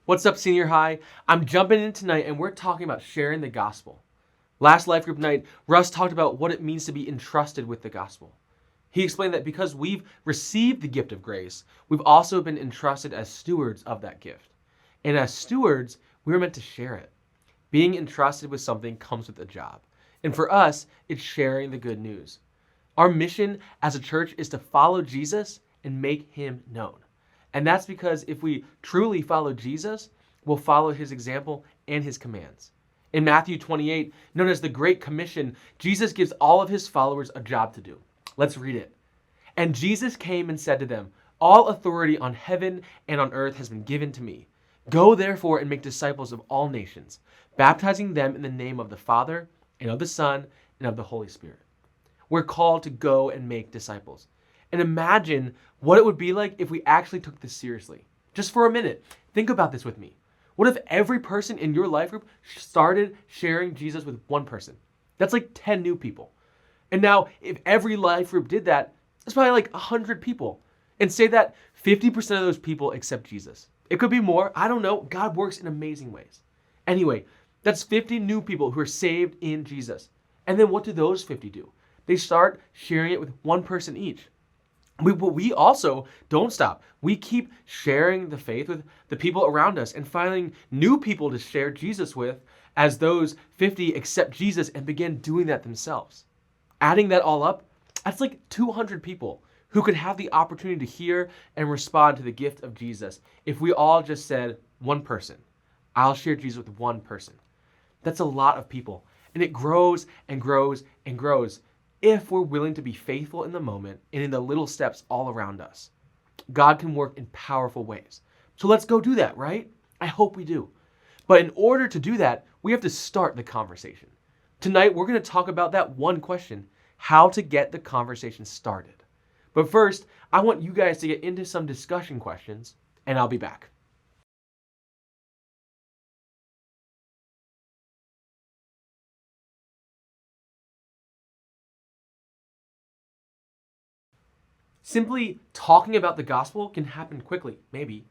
What's up, Senior High? I'm jumping in tonight and we're talking about sharing the gospel. Last life group night, Russ talked about what it means to be entrusted with the gospel. He explained that because we've received the gift of grace, we've also been entrusted as stewards of that gift. And as stewards, we were meant to share it. Being entrusted with something comes with a job. And for us, it's sharing the good news. Our mission as a church is to follow Jesus and make him known. And that's because if we truly follow Jesus, we'll follow his example and his commands. In Matthew 28, known as the Great Commission, Jesus gives all of his followers a job to do. Let's read it. And Jesus came and said to them, "All authority on heaven and on earth has been given to me. Go therefore and make disciples of all nations, baptizing them in the name of the Father and of the Son and of the Holy Spirit." We're called to go and make disciples. And imagine what it would be like if we actually took this seriously. Just for a minute, think about this with me. What if every person in your life group started sharing Jesus with one person? That's like 10 new people. And now, if every life group did that, that's probably like 100 people. And say that 50% of those people accept Jesus. It could be more, I don't know. God works in amazing ways. Anyway, that's 50 new people who are saved in Jesus. And then what do those 50 do? They start sharing it with one person each. We also don't stop. We keep sharing the faith with the people around us and finding new people to share Jesus with as those 50 accept Jesus and begin doing that themselves. Adding that all up, that's like 200 people who could have the opportunity to hear and respond to the gift of Jesus if we all just said, one person, I'll share Jesus with one person. That's a lot of people. And it grows and grows and grows if we're willing to be faithful in the moment and in the little steps all around us. God can work in powerful ways. So let's go do that, right? I hope we do. But in order to do that, we have to start the conversation. Tonight, we're going to talk about that one question, how to get the conversation started. But first, I want you guys to get into some discussion questions, and I'll be back. Simply talking about the gospel can happen quickly, maybe.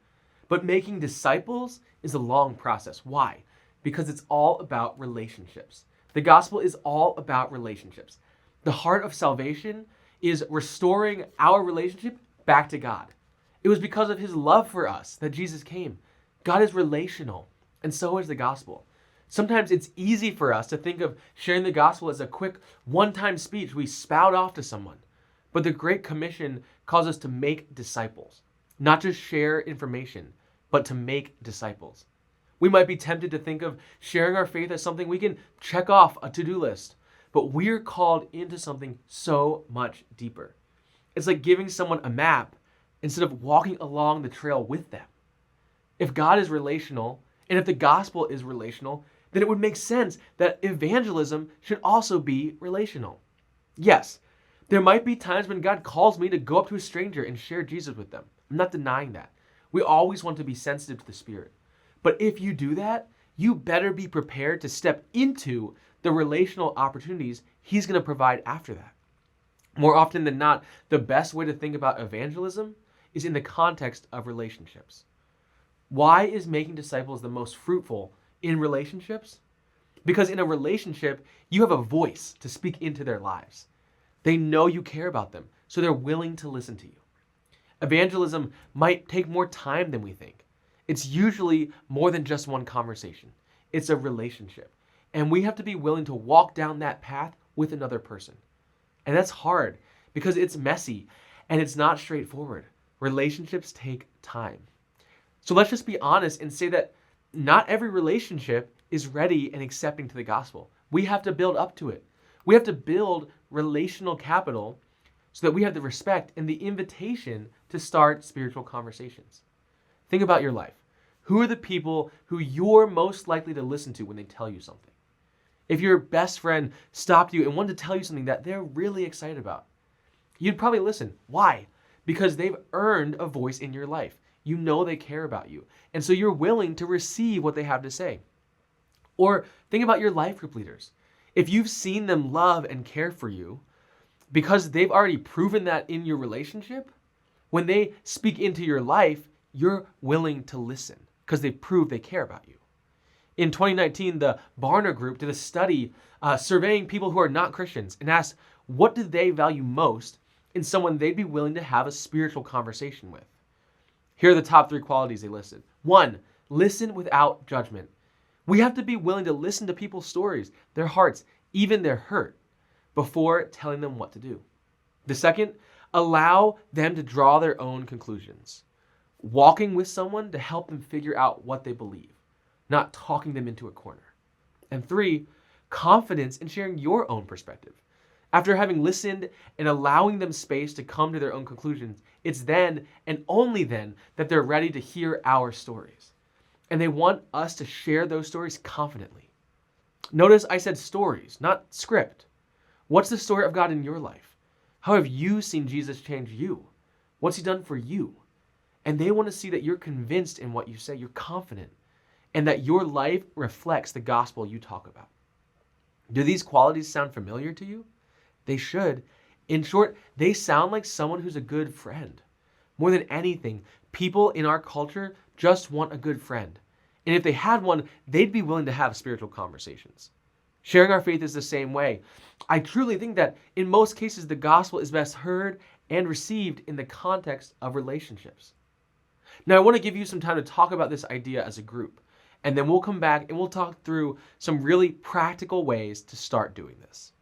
But making disciples is a long process. Why? Because it's all about relationships. The gospel is all about relationships. The heart of salvation is restoring our relationship back to God. It was because of his love for us that Jesus came. God is relational, and so is the gospel. Sometimes it's easy for us to think of sharing the gospel as a quick one-time speech we spout off to someone. But the Great Commission calls us to make disciples, not just share information, but to make disciples. We might be tempted to think of sharing our faith as something we can check off a to-do list, but we're called into something so much deeper. It's like giving someone a map instead of walking along the trail with them. If God is relational, and if the gospel is relational, then it would make sense that evangelism should also be relational. Yes, there might be times when God calls me to go up to a stranger and share Jesus with them. I'm not denying that. We always want to be sensitive to the Spirit. But if you do that, you better be prepared to step into the relational opportunities he's going to provide after that. More often than not, the best way to think about evangelism is in the context of relationships. Why is making disciples the most fruitful in relationships? Because in a relationship, you have a voice to speak into their lives. They know you care about them, so they're willing to listen to you. Evangelism might take more time than we think. It's usually more than just one conversation. It's a relationship. And we have to be willing to walk down that path with another person. And that's hard because it's messy and it's not straightforward. Relationships take time. So let's just be honest and say that not every relationship is ready and accepting to the gospel. We have to build up to it. We have to build relational capital so that we have the respect and the invitation to start spiritual conversations. Think about your life. Who are the people who you're most likely to listen to when they tell you something? If your best friend stopped you and wanted to tell you something that they're really excited about, you'd probably listen. Why? Because they've earned a voice in your life. You know they care about you. And so you're willing to receive what they have to say. Or think about your life group leaders. If you've seen them love and care for you, because they've already proven that in your relationship, when they speak into your life, you're willing to listen. because they've proved they care about you. In 2019, the Barna Group did a study surveying people who are not Christians and asked what do they value most in someone they'd be willing to have a spiritual conversation with. Here are the top 3 qualities they listed. 1, listen without judgment. We have to be willing to listen to people's stories, their hearts, even their hurt, before telling them what to do. The second, allow them to draw their own conclusions. Walking with someone to help them figure out what they believe, not talking them into a corner. And 3, confidence in sharing your own perspective. After having listened and allowing them space to come to their own conclusions, it's then and only then that they're ready to hear our stories. And they want us to share those stories confidently. Notice I said stories, not script. What's the story of God in your life? How have you seen Jesus change you? What's he done for you? And they want to see that you're convinced in what you say, you're confident, and that your life reflects the gospel you talk about. Do these qualities sound familiar to you? They should. In short, they sound like someone who's a good friend. More than anything, people in our culture just want a good friend. And if they had one, they'd be willing to have spiritual conversations. Sharing our faith is the same way. I truly think that in most cases, the gospel is best heard and received in the context of relationships. Now, I want to give you some time to talk about this idea as a group, and then we'll come back and we'll talk through some really practical ways to start doing this.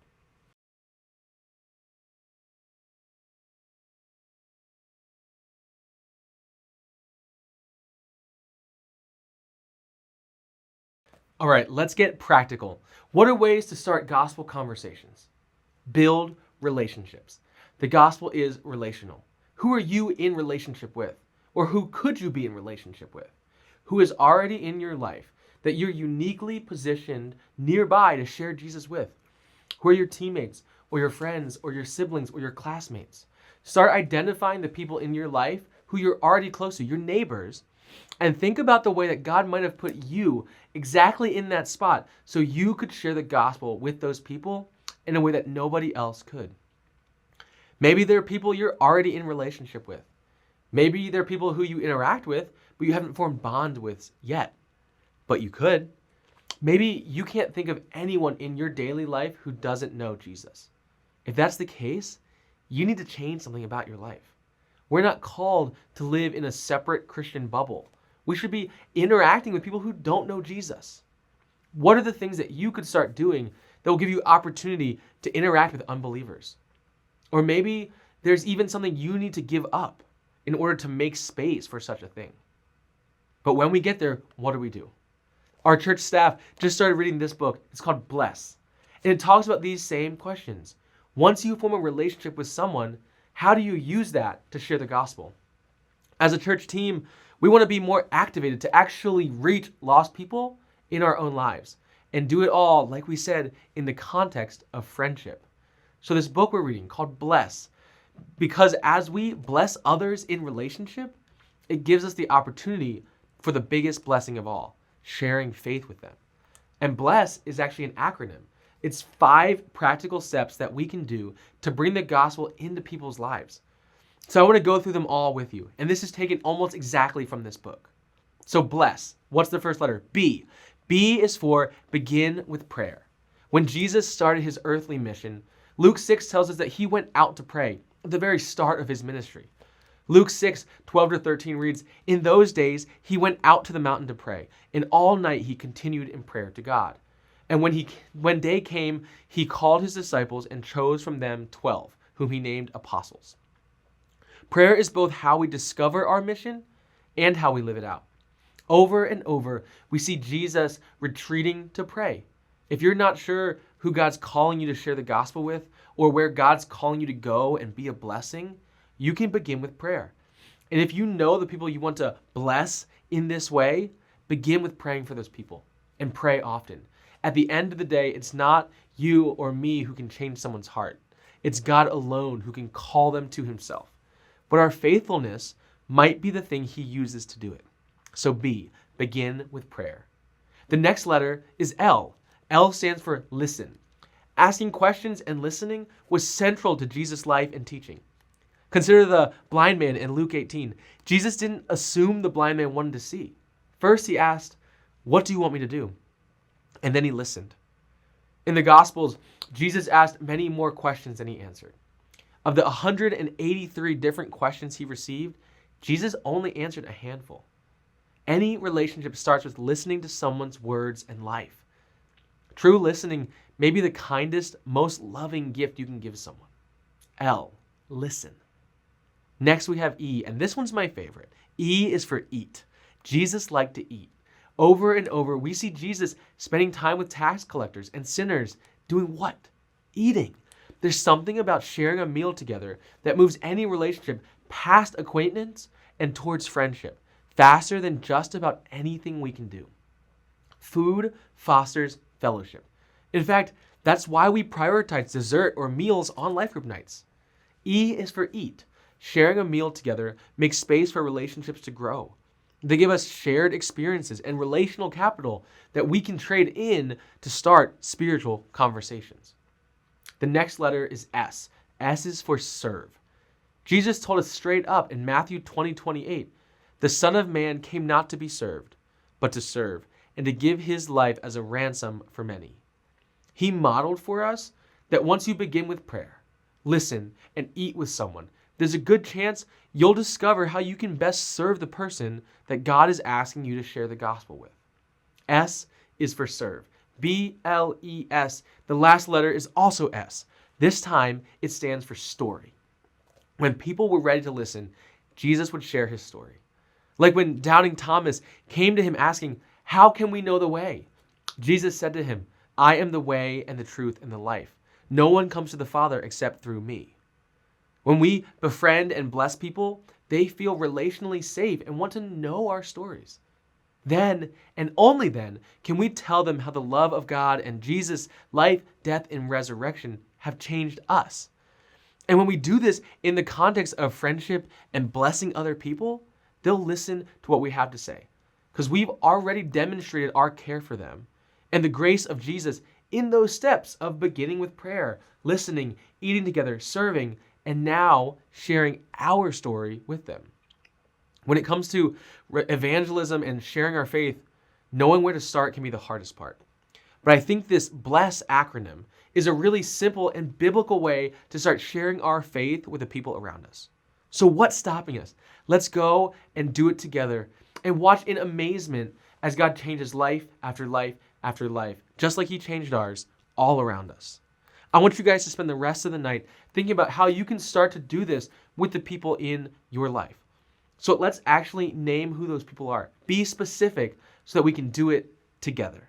All right, let's get practical. What are ways to start gospel conversations? Build relationships. The gospel is relational. Who are you in relationship with? Or who could you be in relationship with? Who is already in your life that you're uniquely positioned nearby to share Jesus with? Who are your teammates or your friends or your siblings or your classmates? Start identifying the people in your life who you're already close to, your neighbors, and think about the way that God might have put you exactly in that spot so you could share the gospel with those people in a way that nobody else could. Maybe there are people you're already in relationship with. Maybe there are people who you interact with, but you haven't formed bond with yet, but you could. Maybe you can't think of anyone in your daily life who doesn't know Jesus. If that's the case, you need to change something about your life. We're not called to live in a separate Christian bubble. We should be interacting with people who don't know Jesus. What are the things that you could start doing that will give you opportunity to interact with unbelievers? Or maybe there's even something you need to give up in order to make space for such a thing. But when we get there, what do? Our church staff just started reading this book. It's called Bless. And it talks about these same questions. Once you form a relationship with someone, how do you use that to share the gospel? As a church team, we want to be more activated to actually reach lost people in our own lives and do it all, like we said, in the context of friendship. So this book we're reading called Bless, because as we bless others in relationship, it gives us the opportunity for the biggest blessing of all, sharing faith with them. And Bless is actually an acronym. It's 5 practical steps that we can do to bring the gospel into people's lives. So I want to go through them all with you. And this is taken almost exactly from this book. So Bless, what's the first letter? B. B is for begin with prayer. When Jesus started his earthly mission, Luke 6 tells us that he went out to pray at the very start of his ministry. Luke 6, 12-13 reads, in those days he went out to the mountain to pray, and all night he continued in prayer to God. And when day came, he called his disciples and chose from them 12, whom he named apostles. Prayer is both how we discover our mission and how we live it out. Over and over, we see Jesus retreating to pray. If you're not sure who God's calling you to share the gospel with, or where God's calling you to go and be a blessing, you can begin with prayer. And if you know the people you want to bless in this way, begin with praying for those people and pray often. At the end of the day, it's not you or me who can change someone's heart. It's God alone who can call them to himself. But our faithfulness might be the thing he uses to do it. So B, begin with prayer. The next letter is L. L stands for listen. Asking questions and listening was central to Jesus' life and teaching. Consider the blind man in Luke 18. Jesus didn't assume the blind man wanted to see. First, he asked, "What do you want me to do?" And then he listened. In the Gospels, Jesus asked many more questions than he answered. Of the 183 different questions he received, Jesus only answered a handful. Any relationship starts with listening to someone's words and life. True listening may be the kindest, most loving gift you can give someone. L, listen. Next we have E, and this one's my favorite. E is for eat. Jesus liked to eat. Over and over, we see Jesus spending time with tax collectors and sinners doing what? Eating. There's something about sharing a meal together that moves any relationship past acquaintance and towards friendship, faster than just about anything we can do. Food fosters fellowship. In fact, that's why we prioritize dessert or meals on life group nights. E is for eat. Sharing a meal together makes space for relationships to grow. They give us shared experiences and relational capital that we can trade in to start spiritual conversations. The next letter is S. S is for serve. Jesus told us straight up in Matthew 20:28, "The Son of Man came not to be served, but to serve, and to give his life as a ransom for many." He modeled for us that once you begin with prayer, listen, and eat with someone, there's a good chance you'll discover how you can best serve the person that God is asking you to share the gospel with. S is for serve. B-L-E-S. The last letter is also S. This time, it stands for story. When people were ready to listen, Jesus would share his story. Like when doubting Thomas came to him asking, "How can we know the way?" Jesus said to him, "I am the way and the truth and the life. No one comes to the Father except through me." When we befriend and bless people, they feel relationally safe and want to know our stories. Then, and only then, can we tell them how the love of God and Jesus' life, death, and resurrection have changed us. And when we do this in the context of friendship and blessing other people, they'll listen to what we have to say, because we've already demonstrated our care for them and the grace of Jesus in those steps of beginning with prayer, listening, eating together, serving, and now sharing our story with them. When it comes to evangelism and sharing our faith, knowing where to start can be the hardest part. But I think this BLESS acronym is a really simple and biblical way to start sharing our faith with the people around us. So what's stopping us? Let's go and do it together and watch in amazement as God changes life after life after life, just like he changed ours, all around us. I want you guys to spend the rest of the night thinking about how you can start to do this with the people in your life. So let's actually name who those people are. Be specific so that we can do it together.